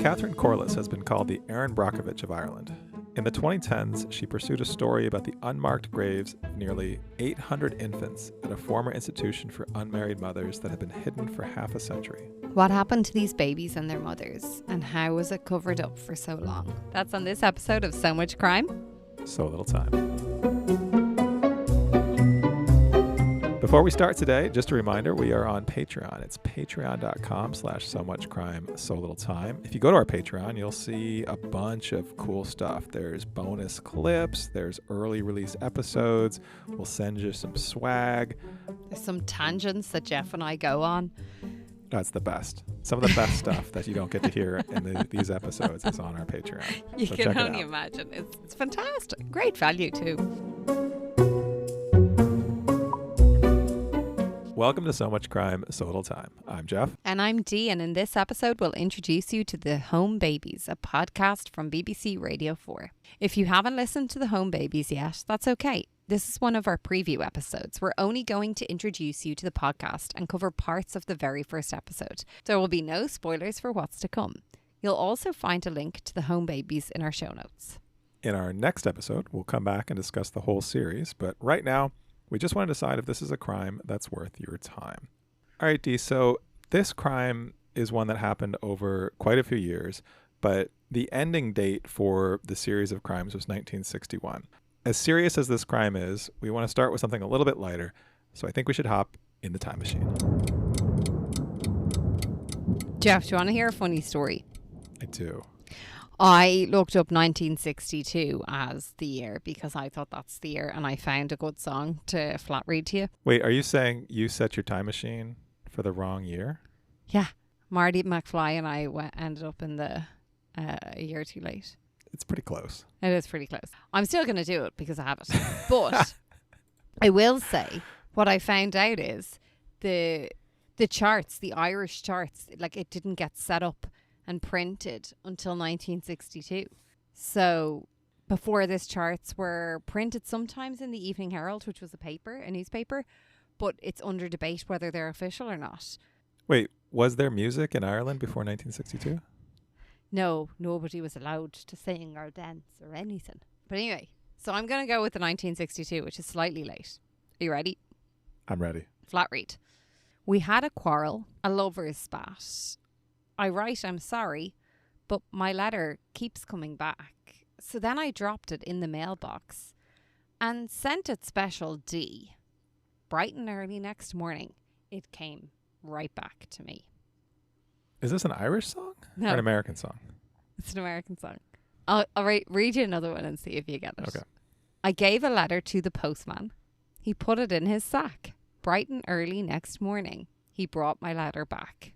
Catherine Corless has been called the Erin Brockovich of Ireland. In the 2010s, she pursued a story about the unmarked graves of nearly 800 infants at a former institution for unmarried mothers that had been hidden for half a century. What happened to these babies and their mothers, and how was it covered up for so long? That's on this episode of So Much Crime, So Little Time. Before we start today, just a reminder, we are on Patreon. It's patreon.com/SoMuchCrime, So Little Time. If you go to our Patreon, you'll see a bunch of cool stuff. There's bonus clips, there's early release episodes. We'll send you some swag. There's some tangents that Jeff and I go on. That's the best. Some of the best stuff that you don't get to hear in these episodes is on our Patreon. You so can only imagine. It's fantastic. Great value too. Welcome to So Much Crime, So Little Time. I'm Jeff. And I'm Dee, and in this episode we'll introduce you to The Home Babies, a podcast from BBC Radio 4. If you haven't listened to The Home Babies yet, that's okay. This is one of our preview episodes. We're only going to introduce you to the podcast and cover parts of the very first episode. There will be no spoilers for what's to come. You'll also find a link to The Home Babies in our show notes. In our next episode, we'll come back and discuss the whole series, but right now, we just want to decide if this is a crime that's worth your time. All right, Dee, so this crime is one that happened over quite a few years, but the ending date for the series of crimes was 1961. As serious as this crime is, we want to start with something a little bit lighter, so I think we should hop in the time machine. Jeff, do you want to hear a funny story? I do. I looked up 1962 as the year because I thought that's the year, and I found a good song to flat read to you. Wait, are you saying you set your time machine for the wrong year? Yeah. Marty McFly and I ended up in the a year too late. It's pretty close. It is pretty close. I'm still going to do it because I have it. But I will say what I found out is the charts, the Irish charts, like it didn't get set up and printed until 1962. So before this, charts were printed sometimes in the Evening Herald, which was a newspaper, but it's under debate whether they're official or not. Wait, was there music in Ireland before 1962? No, nobody was allowed to sing or dance or anything. But anyway, so I'm going to go with the 1962, which is slightly late. Are you ready? I'm ready. Flat read. We had a quarrel, a lover's spat. I write, I'm sorry, but my letter keeps coming back. So then I dropped it in the mailbox and sent it special D. Bright and early next morning, it came right back to me. Is this an Irish song No. or an American song? It's an American song. I'll read you another one and see if you get it. Okay. I gave a letter to the postman. He put it in his sack. Bright and early next morning, he brought my letter back.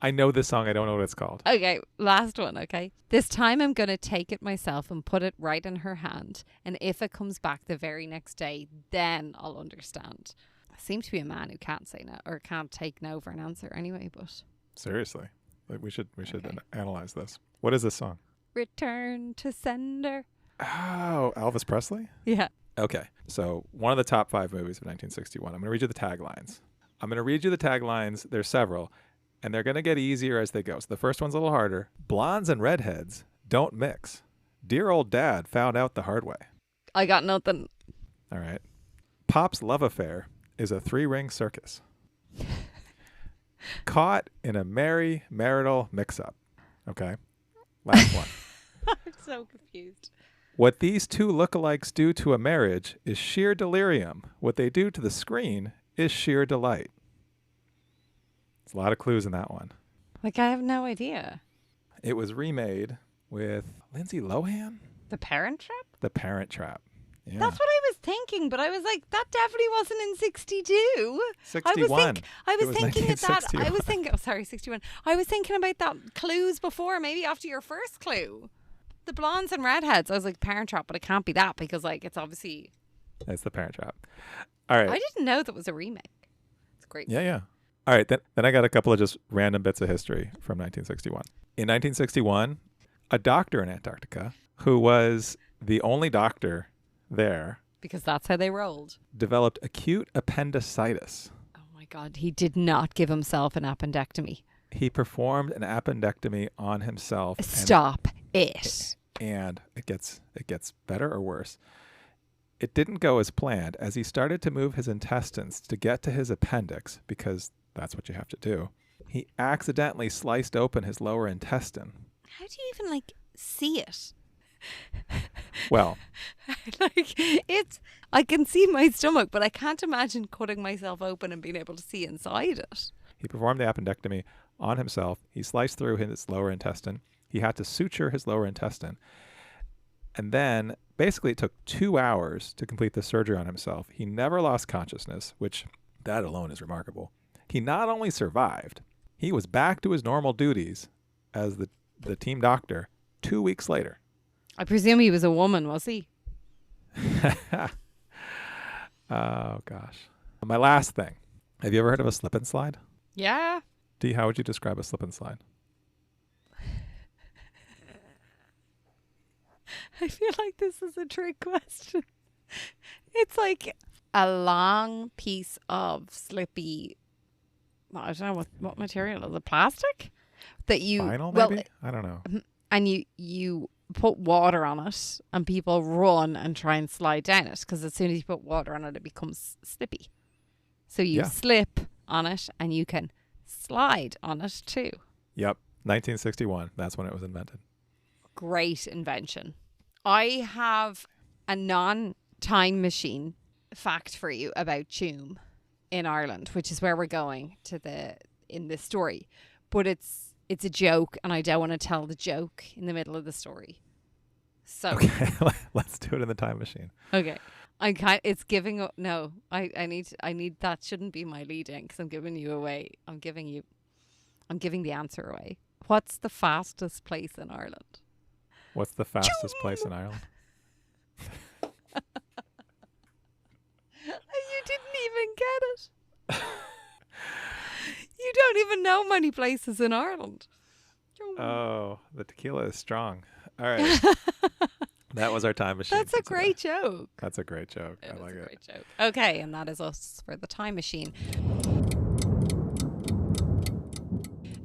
I know this song. I don't know what it's called. Okay, last one, okay? This time I'm going to take it myself and put it right in her hand. And if it comes back the very next day, then I'll understand. I seem to be a man who can't say no or can't take no for an answer anyway, but... Seriously. Like we should Okay. analyze this. What is this song? Return to sender. Oh, Elvis Presley? Yeah. Okay. So one of the top 5 movies of 1961. I'm going to read you the taglines. There's several. And they're going to get easier as they go. So the first one's a little harder. Blondes and redheads don't mix. Dear old dad found out the hard way. I got nothing. All right. Pop's love affair is a 3-ring circus. Caught in a merry marital mix-up. Okay. Last one. I'm so confused. What these two lookalikes do to a marriage is sheer delirium. What they do to the screen is sheer delight. There's a lot of clues in that one. Like, I have no idea. It was remade with Lindsay Lohan? The Parent Trap? The Parent Trap. Yeah. That's what I was thinking, but I was like, that definitely wasn't in 62. 61. I was It was thinking of that. 1961. I was thinking, 61. I was thinking about that clues before, maybe after your first clue. The blondes and redheads. I was like, Parent Trap, but it can't be that because, like, it's obviously... It's the Parent Trap. All right. I didn't know that was a remake. It's great. Yeah. All right. Then I got a couple of just random bits of history from 1961. In 1961, a doctor in Antarctica who was the only doctor there Because that's how they rolled. developed acute appendicitis. Oh my God. He did not give himself an appendectomy. He performed an appendectomy on himself. Stop it. And it gets better or worse. It didn't go as planned. As he started to move his intestines to get to his appendix, because that's what you have to do, he accidentally sliced open his lower intestine. How do you even see it? Well, I can see my stomach, but I can't imagine cutting myself open and being able to see inside it. He performed the appendectomy on himself. He sliced through his lower intestine. He had to suture his lower intestine. And then basically it took 2 hours to complete the surgery on himself. He never lost consciousness, which that alone is remarkable. He not only survived, he was back to his normal duties as the team doctor 2 weeks later. I presume he was a woman, was he? Oh, gosh. My last thing. Have you ever heard of a slip and slide? Yeah. Dee, how would you describe a slip and slide? I feel like this is a trick question. It's like a long piece of slippy, I don't know what material is it, plastic? That you Vinyl, maybe? I don't know. And you put water on it and people run and try and slide down it because as soon as you put water on it, it becomes slippy. So you slip on it and you can slide on it too. Yep. 1961. That's when it was invented. Great invention. I have a non-time machine fact for you about Tuam in Ireland, which is where we're going in this story. But it's a joke, and I don't want to tell the joke in the middle of the story. So okay, let's do it in the time machine. Okay, it's giving up. No, I need that shouldn't be my lead in because I'm giving you away. I'm giving the answer away. What's the fastest place in Ireland? What's the fastest place in Ireland? You didn't even get it. You don't even know many places in Ireland. Oh, the tequila is strong. All right. That was our time machine. That's a great joke. That's a great joke. I like it. Great joke. Okay, and that is us for the time machine.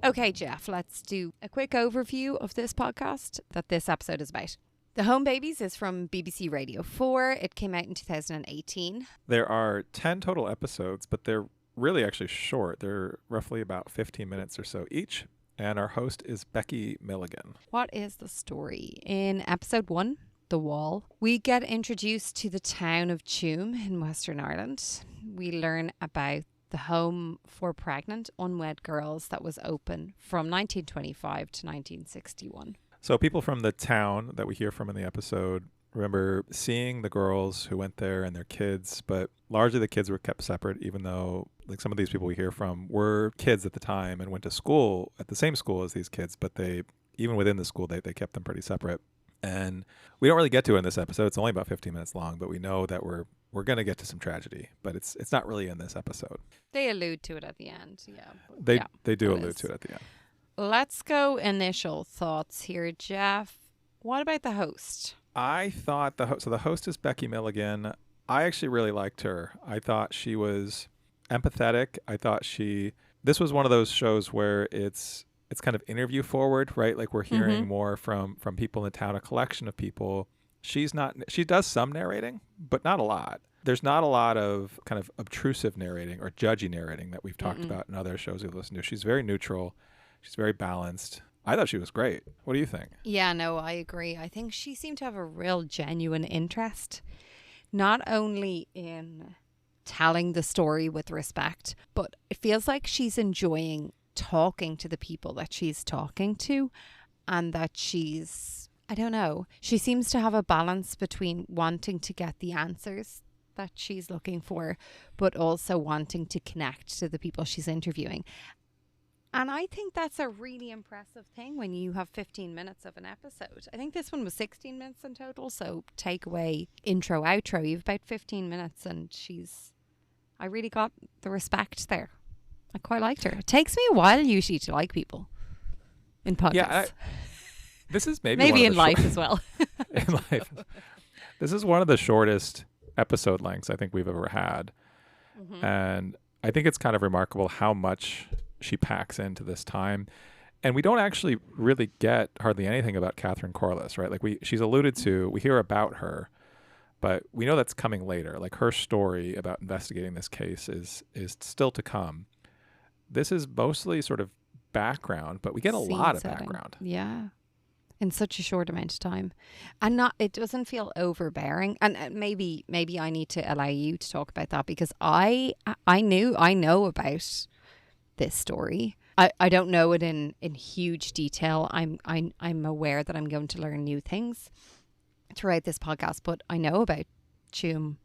Okay, Jeff, let's do a quick overview of this podcast that this episode is about. The Home Babies is from BBC Radio 4. It came out in 2018. There are 10 total episodes, but they're really actually short. They're roughly about 15 minutes or so each. And our host is Becky Milligan. What is the story? In episode 1, The Wall, we get introduced to the town of Tuam in Western Ireland. We learn about the home for pregnant, unwed girls that was open from 1925 to 1961. So people from the town that we hear from in the episode remember seeing the girls who went there and their kids, but largely the kids were kept separate, even though some of these people we hear from were kids at the time and went to school at the same school as these kids, but even within the school, they kept them pretty separate. And we don't really get to it in this episode. It's only about 15 minutes long, but we know that we're going to get to some tragedy, but it's not really in this episode. They allude to it at the end, yeah. They do allude to it at the end. Let's go initial thoughts here, Jeff. What about the host? I thought the host is Becky Milligan. I actually really liked her. I thought she was empathetic. I thought this was one of those shows where it's kind of interview forward, right? Like we're hearing more from people in the town, a collection of people. She does some narrating, but not a lot. There's not a lot of kind of obtrusive narrating or judgy narrating that we've talked about in other shows we've listened to. She's very neutral. She's very balanced. I thought she was great. What do you think? Yeah, no, I agree. I think she seemed to have a real genuine interest, not only in telling the story with respect, but it feels like she's enjoying talking to the people that she's talking to, and that I don't know, she seems to have a balance between wanting to get the answers that she's looking for, but also wanting to connect to the people she's interviewing. And I think that's a really impressive thing when you have 15 minutes of an episode. I think this one was 16 minutes in total. So take away intro, outro. You have about 15 minutes and I really got the respect there. I quite liked her. It takes me a while usually to like people in podcasts. Yeah, this is maybe in life as well. In life. This is one of the shortest episode lengths I think we've ever had. And I think it's kind of remarkable how much she packs into this time. And we don't actually really get hardly anything about Catherine Corless, right? Like she's alluded to, we hear about her, but we know that's coming later. Like her story about investigating this case is still to come. This is mostly sort of background, but we get a lot of background. Yeah. In such a short amount of time. And it doesn't feel overbearing. And maybe I need to allow you to talk about that, because I know about this story. I don't know it in huge detail. I'm aware that I'm going to learn new things throughout this podcast, but I know about Tuam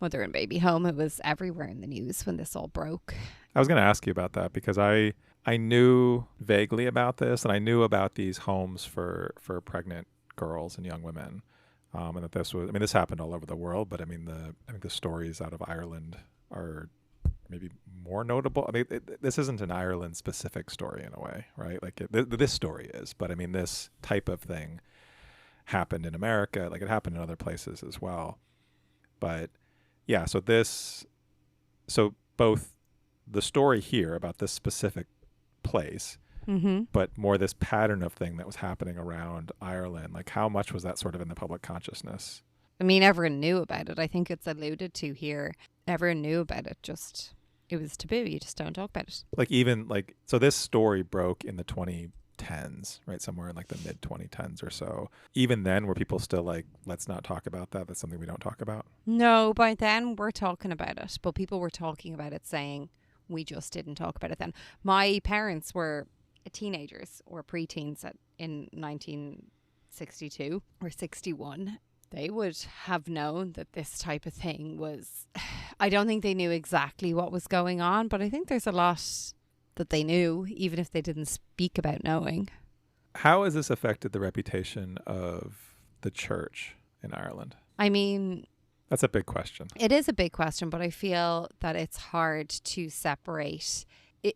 mother and baby home. It was everywhere in the news when this all broke. I was going to ask you about that, because I knew vaguely about this, and I knew about these homes for pregnant girls and young women, and that this happened all over the world. But I think the stories out of Ireland are maybe more notable. I mean, this isn't an Ireland specific story in a way, right? Like this story is, but I mean, this type of thing happened in America, like it happened in other places as well. But yeah, so both the story here about this specific place, but more this pattern of thing that was happening around Ireland, like how much was that sort of in the public consciousness? I mean, everyone knew about it. I think it's alluded to here. Everyone knew about it, just it was taboo. You just don't talk about it. So this story broke in the 2010s, right? Somewhere in like the mid 2010s or so. Even then, were people still like, let's not talk about that? That's something we don't talk about? No, by then we're talking about it. But people were talking about it saying, we just didn't talk about it then. My parents were teenagers or preteens in 1962 or 61. They would have known that this type of thing was... I don't think they knew exactly what was going on, but I think there's a lot that they knew, even if they didn't speak about knowing. How has this affected the reputation of the church in Ireland? I mean... That's a big question. It is a big question, but I feel that it's hard to separate.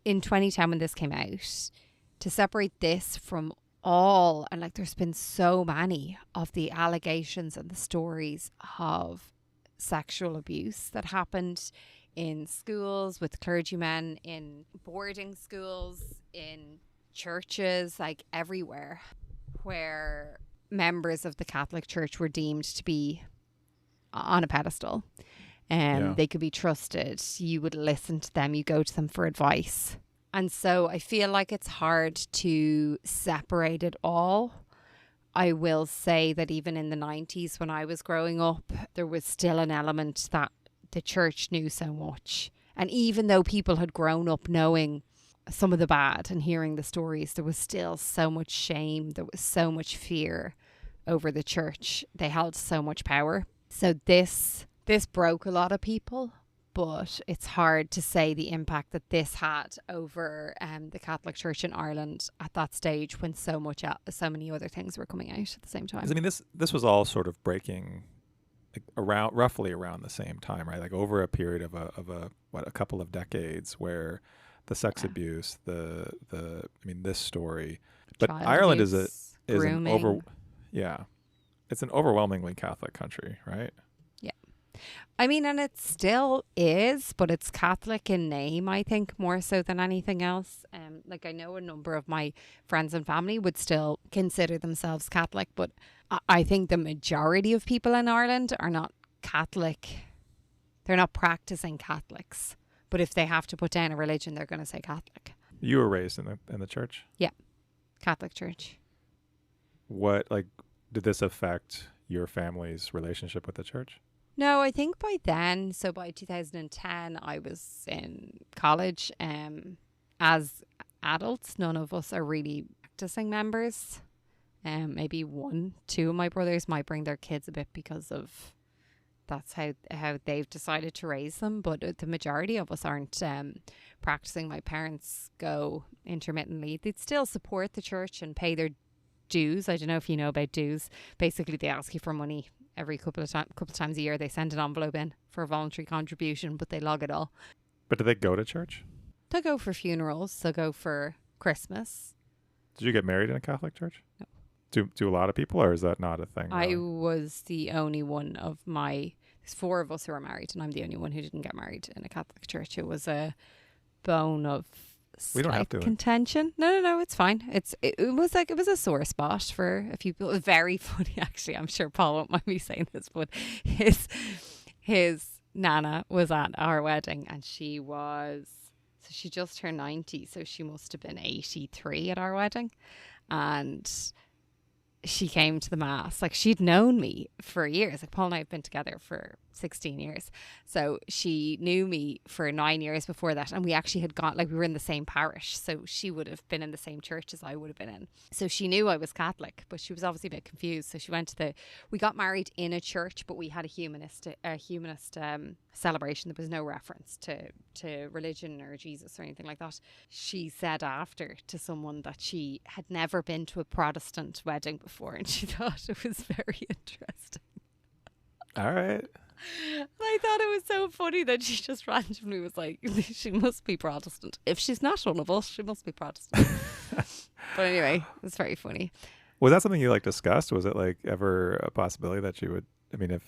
In 2010, when this came out, to separate this from all, and like there's been so many of the allegations and the stories of sexual abuse that happened in schools with clergymen, in boarding schools, in churches, like everywhere, where members of the Catholic Church were deemed to be on a pedestal, and they could be trusted. You would listen to them, you go to them for advice. And so I feel like it's hard to separate it all. I will say that even in the 90s when I was growing up, there was still an element that the church knew so much. And even though people had grown up knowing some of the bad and hearing the stories, there was still so much shame. There was so much fear over the church. They held so much power. So this broke a lot of people, but it's hard to say the impact that this had over the Catholic Church in Ireland at that stage when so many other things were coming out at the same time. I mean, this was all sort of breaking roughly around the same time, right? Like over a period of a couple of decades, where the sex abuse, this story, but Child Ireland abuse, grooming. It's an overwhelmingly Catholic country, right? Yeah. I mean, and it still is, but it's Catholic in name, I think, more so than anything else. Like I know a number of my friends and family would still consider themselves Catholic, but I think the majority of people in Ireland are not Catholic. They're not practicing Catholics. But if they have to put down a religion, they're going to say Catholic. You were raised in the church? Yeah. Catholic Church. What, like, did this affect your family's relationship with the church? No, I think by then, so by 2010, I was in college. As adults, none of us are really practicing members. Maybe two of my brothers might bring their kids a bit because of that's how they've decided to raise them. But the majority of us aren't practicing. My parents go intermittently. They'd still support the church and pay their dues. I don't know if you know about dues. Basically, they ask you for money every couple of times a year. They send an envelope in for a voluntary contribution, but they log it all. But do they go to church? They'll go for funerals. They'll go for Christmas. Did you get married in a Catholic church? No. Do a lot of people, or is that not a thing? I was the only one of there's four of us who are married, and I'm the only one who didn't get married in a Catholic church. It was a bone of We don't have slight to. contention. No, it's fine. It was a sore spot for a few people. It was very funny, actually. I'm sure Paul won't mind me saying this, but his nana was at our wedding, and she just turned 90, so she must have been 83 at our wedding, and she came to the mass. Like, she'd known me for years. Like, Paul and I have been together for 16 years. So she knew me for 9 years before that. And we actually had gone, like, we were in the same parish. So she would have been in the same church as I would have been in. So she knew I was Catholic, but she was obviously a bit confused. So she went to we got married in a church, but we had a humanist celebration. There was no reference to religion or Jesus or anything like that. She said after to someone that she had never been to a Protestant wedding before, and she thought it was very interesting. All right. I thought it was so funny that she just randomly was like, she must be Protestant. If she's not one of us, she must be Protestant. But anyway, it was very funny. Was that something you like discussed? Was it like ever a possibility that you would, I mean, if...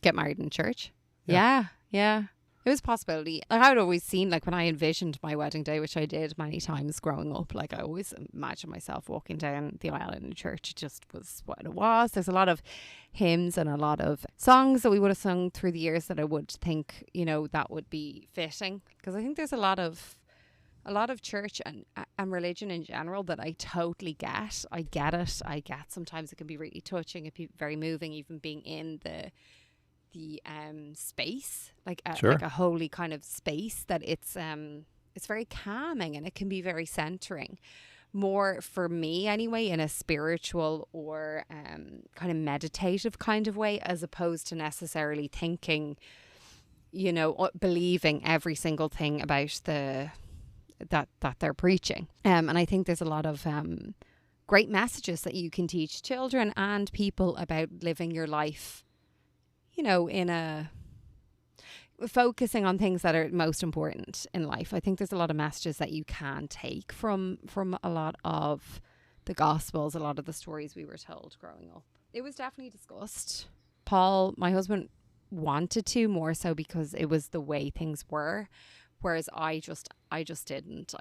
Get married in church? Yeah. Yeah. It was a possibility. Like, I would always seen, like, when I envisioned my wedding day, which I did many times growing up, like, I always imagined myself walking down the aisle in a church. It just was what it was. There's a lot of hymns and a lot of songs that we would have sung through the years that I would think, you know, that would be fitting. Because I think there's a lot of church and religion in general that I totally get. I get it. Sometimes it can be really touching. It can be very moving, even being in the space, like a holy kind of space, that it's very calming, and it can be very centering, more for me anyway, in a spiritual or kind of meditative kind of way, as opposed to necessarily thinking, you know, believing every single thing about that they're preaching. And I think there's a lot of great messages that you can teach children and people about living your life, you know, in a focusing on things that are most important in life. I think there's a lot of messages that you can take from a lot of the Gospels, a lot of the stories we were told growing up. It was definitely discussed. Paul, my husband, wanted to, more so because it was the way things were, whereas I just didn't.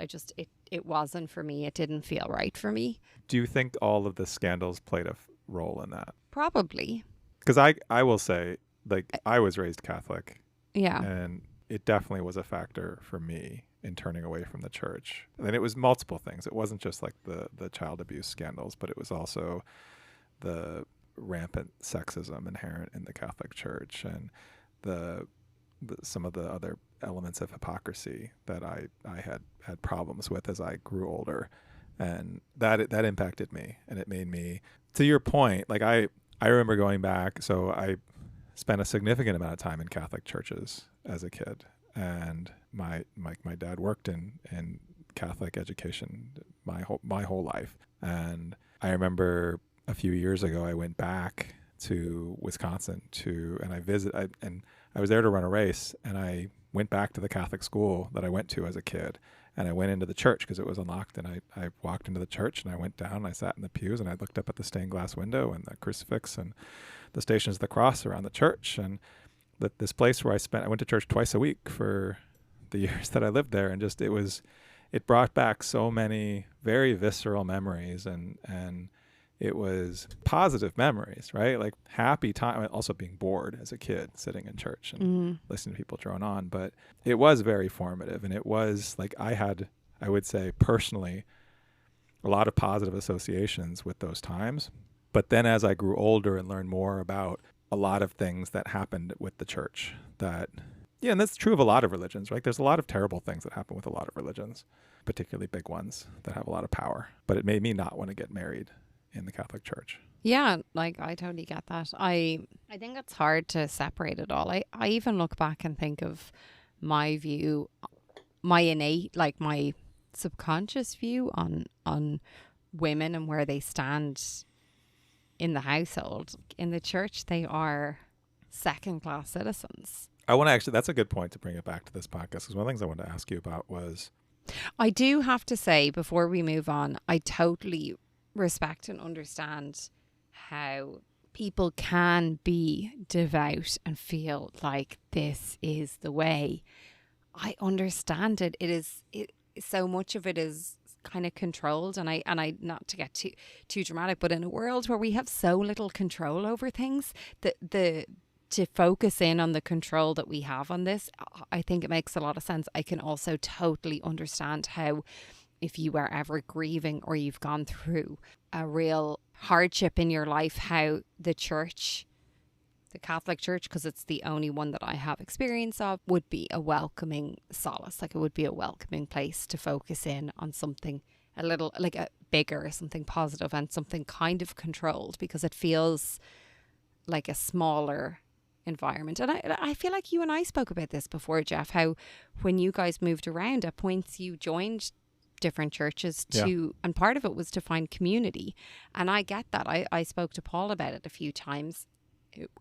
It wasn't for me. It didn't feel right for me. Do you think all of the scandals played a role in that? Probably. Because I will say, like, I was raised Catholic. Yeah. And it definitely was a factor for me in turning away from the church. And it was multiple things. It wasn't just like the child abuse scandals, but it was also the rampant sexism inherent in the Catholic Church, and some of the other elements of hypocrisy that I had problems with as I grew older. And that impacted me, and it made me, to your point, like I remember going back, so I spent a significant amount of time in Catholic churches as a kid, and my dad worked in Catholic education my whole life. And I remember a few years ago I went back to Wisconsin and I was there to run a race, and I went back to the Catholic school that I went to as a kid, and I went into the church because it was unlocked, and I walked into the church, and I went down, and I sat in the pews, and I looked up at the stained glass window and the crucifix and the Stations of the Cross around the church, and this place where I went to church twice a week for the years that I lived there, and just it brought back so many very visceral memories, and it was positive memories, right? Like happy time, also being bored as a kid, sitting in church and listening to people drone on. But it was very formative, and it was like I would say personally, a lot of positive associations with those times. But then as I grew older and learned more about a lot of things that happened with the church, and that's true of a lot of religions, right? There's a lot of terrible things that happen with a lot of religions, particularly big ones that have a lot of power. But it made me not want to get married in the Catholic Church. Yeah, like I totally get that. I think it's hard to separate it all. I even look back and think of my view, my innate, like my subconscious view on women and where they stand in the household. In the church, they are second-class citizens. I want to actually, that's a good point to bring it back to this podcast, because one of the things I wanted to ask you about was... I do have to say, before we move on, I totally respect and understand how people can be devout and feel like this is the way. I understand it. so much of it is kind of controlled, and I not to get too dramatic, but in a world where we have so little control over things, the to focus in on the control that we have on this, I think it makes a lot of sense. I can also totally understand how, if you are ever grieving or you've gone through a real hardship in your life, how the church, the Catholic Church, because it's the only one that I have experience of, would be a welcoming solace. Like, it would be a welcoming place to focus in on something a little, like, a bigger, something positive and something kind of controlled, because it feels like a smaller environment. And I feel like you and I spoke about this before, Jeff, how when you guys moved around, at points you joined different churches to, and part of it was to find community. And I get that. I spoke to Paul about it a few times.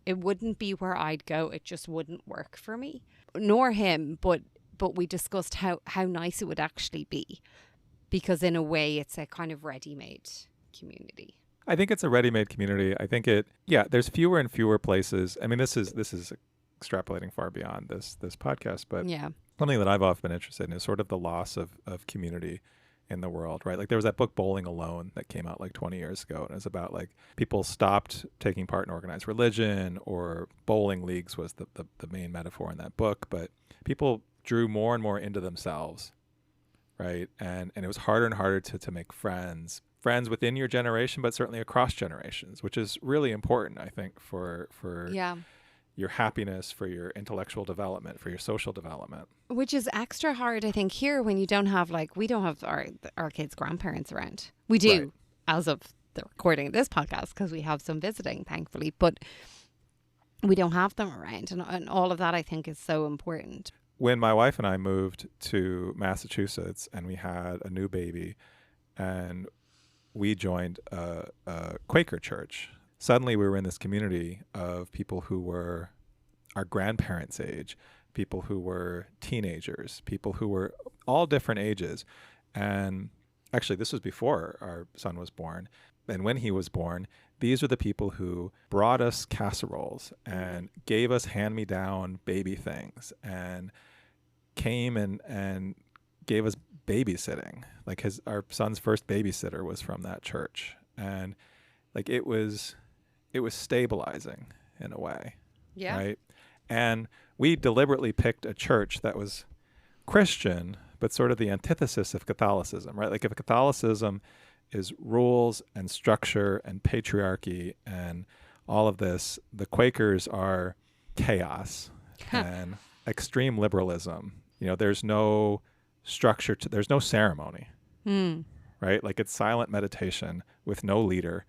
It wouldn't be where I'd go. It just wouldn't work for me, nor him. But we discussed how nice it would actually be, because in a way it's a kind of ready-made community. I think it's a ready-made community. I think there's fewer and fewer places. I mean, this is extrapolating far beyond this podcast, but something that I've often been interested in is sort of the loss of community in the world, right? Like, there was that book Bowling Alone that came out like 20 years ago, and it was about like people stopped taking part in organized religion, or bowling leagues was the main metaphor in that book, but people drew more and more into themselves, right? And it was harder and harder to make friends within your generation, but certainly across generations, which is really important, I think, for your happiness, for your intellectual development, for your social development. Which is extra hard, I think, here when you don't have, like, we don't have our kids' grandparents around. We do, right, as of the recording of this podcast, because we have some visiting, thankfully, but we don't have them around. And all of that, I think, is so important. When my wife and I moved to Massachusetts and we had a new baby, and we joined a Quaker church, suddenly we were in this community of people who were our grandparents' age, people who were teenagers, people who were all different ages. And actually, this was before our son was born. And when he was born, these are the people who brought us casseroles and gave us hand-me-down baby things, and came and gave us babysitting. Like, our son's first babysitter was from that church. And like, it was stabilizing in a way. Yeah. Right. And we deliberately picked a church that was Christian, but sort of the antithesis of Catholicism, right? Like, if Catholicism is rules and structure and patriarchy and all of this, the Quakers are chaos and extreme liberalism. You know, there's no structure there's no ceremony, right? Like, it's silent meditation with no leader.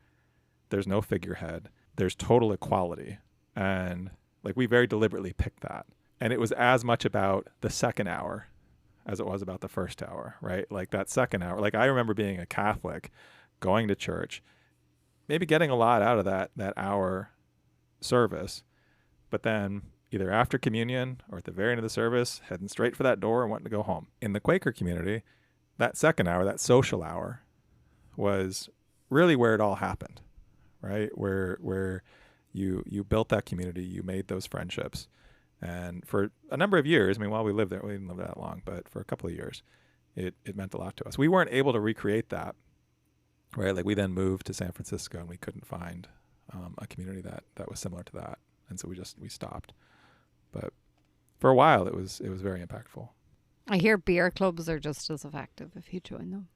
There's no figurehead. There's total equality. And like, we very deliberately picked that. And it was as much about the second hour as it was about the first hour, right? Like, that second hour, like, I remember being a Catholic, going to church, maybe getting a lot out of that hour service, but then either after communion or at the very end of the service, heading straight for that door and wanting to go home. In the Quaker community, that second hour, that social hour, was really where it all happened, right? Where you built that community, you made those friendships. And for a number of years, I mean, while we lived there, we didn't live that long, but for a couple of years, it meant a lot to us. We weren't able to recreate that, right? Like, we then moved to San Francisco and we couldn't find a community that was similar to that. And so we stopped. But for a while, it was very impactful. I hear beer clubs are just as effective if you join them.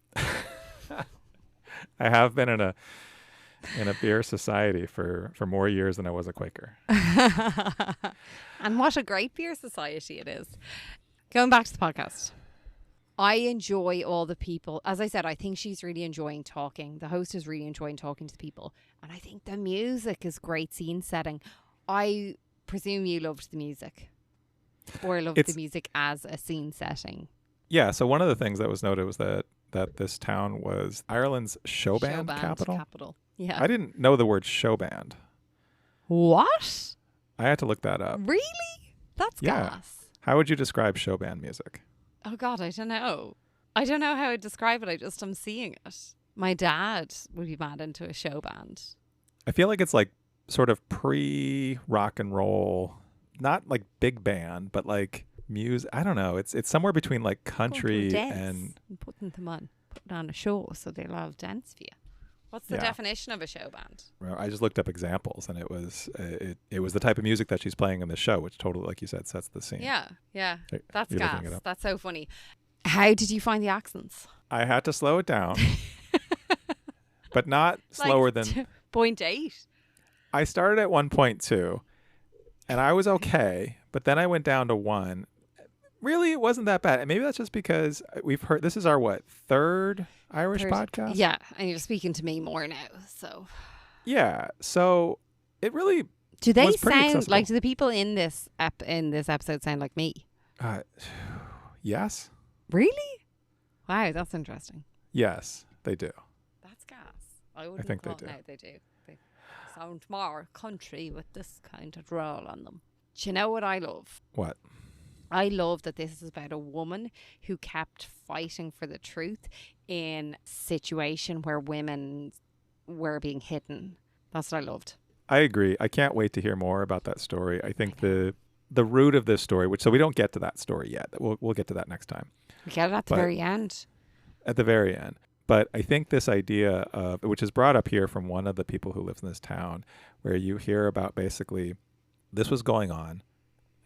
I have been in a beer society for more years than I was a Quaker. And what a great beer society it is. Going back to the podcast, I enjoy all the people. As I said, I think she's really enjoying talking. The host is really enjoying talking to the people. And I think the music is great scene setting. I presume you loved the music, or loved the music as a scene setting. Yeah. So one of the things that was noted was that this town was Ireland's showband capital. Yeah. I didn't know the word showband. What? I had to look that up. Really? That's gas. How would you describe showband music? Oh God, I don't know. I don't know how I'd describe it. I'm seeing it. My dad would be mad into a show band. I feel like it's like sort of pre-rock and roll, not like big band, but like music. I don't know. It's somewhere between like Going to a country dance and putting on a show so they'll have dance for you. What's the definition of a show band? well, I just looked up examples, and it was the type of music that she's playing in the show, which totally, like you said, sets the scene. Yeah. That's You're looking gas. it up. That's so funny. How did you find the accents? I had to slow it down, but not slower than 0.8. I started at 1.2, and I was okay, but then I went down to 1. Really, it wasn't that bad. And maybe that's just because we've heard this is our third Irish podcast? Yeah, and you're speaking to me more now, so. Yeah, so it really do they was pretty sound accessible. like, do the people in this episode sound like me? Yes. Really? Wow, that's interesting. Yes, they do. That's gas. I wouldn't think they call do. No, they do. They sound more country with this kind of drawl on them. Do you know what I love? What? I love that this is about a woman who kept fighting for the truth in a situation where women were being hidden. That's what I loved. I agree. I can't wait to hear more about that story. I think the root of this story, so we don't get to that story yet. We'll get to that next time. We get it at the very end. At the very end. But I think this idea of, which is brought up here from one of the people who lives in this town, where you hear about basically this was going on.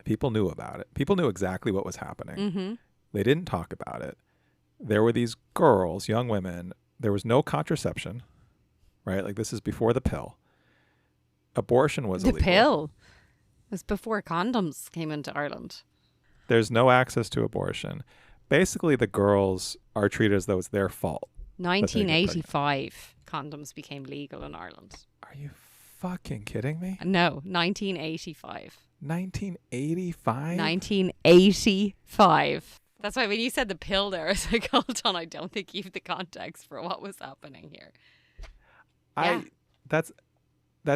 People knew about it. People knew exactly what was happening. Mm-hmm. They didn't talk about it. There were these girls, young women. There was no contraception, right? Like, this is before the pill. Abortion was illegal. The pill. It was before condoms came into Ireland. There's no access to abortion. Basically, the girls are treated as though it's their fault. 1985, condoms became legal in Ireland. Are you fucking kidding me? No, 1985. 1985? 1985. That's why when you said the pill there, I was like, hold on, I don't think you have the context for what was happening here. That's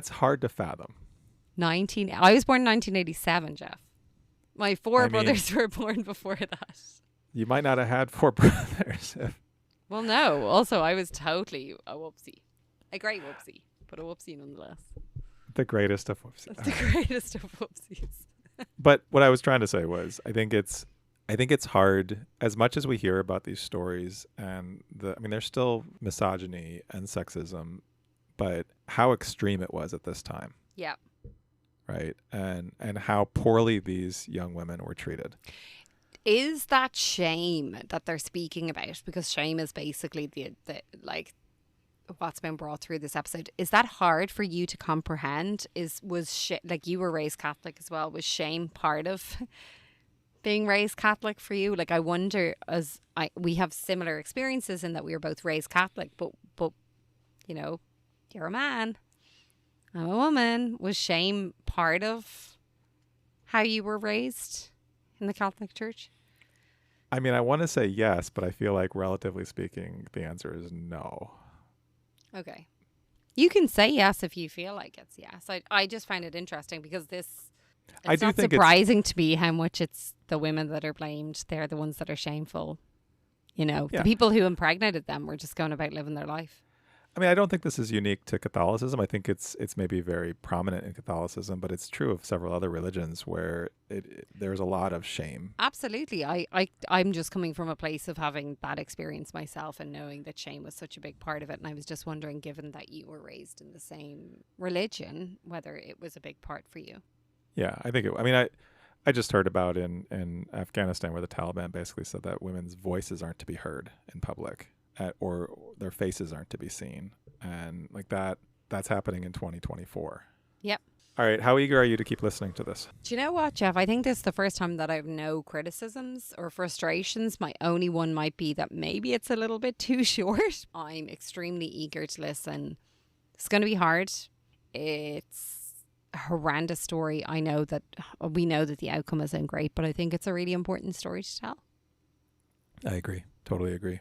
hard to fathom. I was born in 1987, Jeff. My four brothers were born before that. You might not have had 4 brothers. Well, no. Also, I was totally a whoopsie. A great whoopsie, but a whoopsie nonetheless. The greatest of whoopsies. That's the greatest of whoopsies. But what I was trying to say was, I think it's hard, as much as we hear about these stories, and there's still misogyny and sexism, but how extreme it was at this time. Yeah. Right. And how poorly these young women were treated. Is that shame that they're speaking about? Because shame is basically the what's been brought through this episode. Is that hard for you to comprehend? Like, you were raised Catholic as well. Was shame part of being raised Catholic for you? Like, I wonder, we have similar experiences in that we were both raised Catholic, but you know, you're a man, I'm a woman. Was shame part of how you were raised in the Catholic Church? I mean, I want to say yes, but I feel like, relatively speaking, the answer is no. Okay. You can say yes if you feel like it's yes. I just find it interesting because it's not surprising to me how much it's the women that are blamed. They're the ones that are shameful. You know, the people who impregnated them were just going about living their life. I mean, I don't think this is unique to Catholicism. I think it's maybe very prominent in Catholicism, but it's true of several other religions where there's a lot of shame. Absolutely. I'm just coming from a place of having that experience myself and knowing that shame was such a big part of it. And I was just wondering, given that you were raised in the same religion, whether it was a big part for you. Yeah, I think I just heard about in Afghanistan where the Taliban basically said that women's voices aren't to be heard in public. Or their faces aren't to be seen. And like that's happening in 2024. Yep. All right. How eager are you to keep listening to this? Do you know what, Jeff? I think this is the first time that I have no criticisms or frustrations. My only one might be that maybe it's a little bit too short. I'm extremely eager to listen. It's going to be hard. It's a horrendous story. We know that the outcome isn't great, but I think it's a really important story to tell. I agree. Totally agree.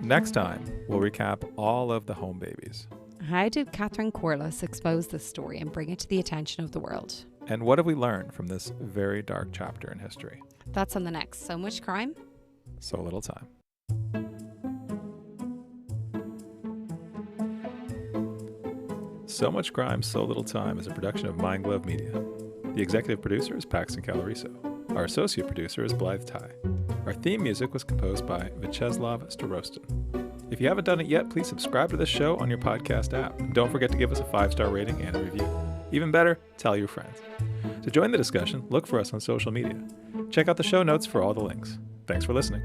Next time, we'll recap all of the home babies. How did Catherine Corless expose this story and bring it to the attention of the world? And what have we learned from this very dark chapter in history? That's on the next So Much Crime, So Little Time. So Much Crime, So Little Time is a production of Mind Glove Media. The executive producer is Paxton Caloriso. Our associate producer is Blythe Ty. Our theme music was composed by Vyacheslav Starostin. If you haven't done it yet, please subscribe to this show on your podcast app. And don't forget to give us a 5-star rating and a review. Even better, tell your friends. To join the discussion, look for us on social media. Check out the show notes for all the links. Thanks for listening.